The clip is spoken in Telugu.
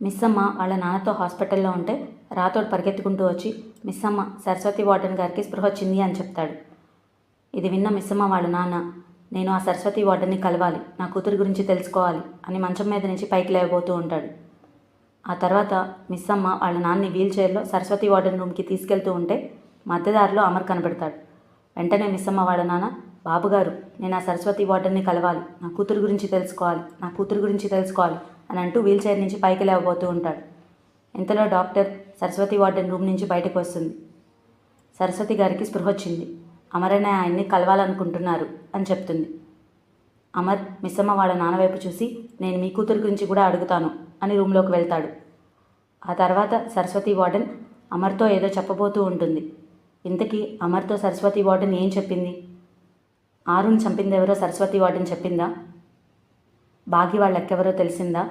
మిస్సమ్మ వాళ్ళ నాన్నతో హాస్పిటల్లో ఉంటే రాతోడు పరిగెత్తుకుంటూ వచ్చి మిస్సమ్మ సరస్వతి వార్డెన్ గారికి స్పృహ వచ్చింది అని చెప్తాడు. ఇది విన్న మిస్సమ్మ వాళ్ళ నాన్న, నేను ఆ సరస్వతి వార్డెన్ని కలవాలి, నా కూతురు గురించి తెలుసుకోవాలి అని మంచం మీద నుంచి పైకి లేవబోతూ ఉంటాడు. ఆ తర్వాత మిస్సమ్మ వాళ్ళ నాన్నని వీల్ చైర్లో సరస్వతి వార్డెన్ రూమ్కి తీసుకెళ్తూ ఉంటే మధ్యదారిలో అమర్ కనబడతాడు. వెంటనే మిస్సమ్మ వాళ్ళ నాన్న, బాబుగారు, నేను ఆ సరస్వతి వార్డెన్ని కలవాలి, నా కూతురు గురించి తెలుసుకోవాలి, నా కూతురు గురించి తెలుసుకోవాలి అని అంటూ వీల్ చైర్ నుంచి పైకి లేవబోతూ ఉంటాడు. ఇంతలో డాక్టర్ సరస్వతి వార్డెన్ రూమ్ నుంచి బయటకు వస్తుంది. సరస్వతి గారికి స్పృహ వచ్చింది, అమర్ అనే ఆయన్ని కలవాలనుకుంటున్నారు అని చెప్తుంది. అమర్ మిస్సమ్మ వాళ్ళ నాన్న వైపు చూసి, నేను మీ కూతురు గురించి కూడా అడుగుతాను అని రూమ్లోకి వెళ్తాడు. ఆ తర్వాత సరస్వతి వార్డెన్ అమర్తో ఏదో చెప్పబోతూ ఉంటుంది. ఇంతకీ అమర్తో సరస్వతి వార్డెన్ ఏం చెప్పింది? ఆరుని చంపిందెవరో సరస్వతి వార్డెన్ చెప్పిందా? బాగి వాళ్ళెక్కెవరో తెలిసిందా?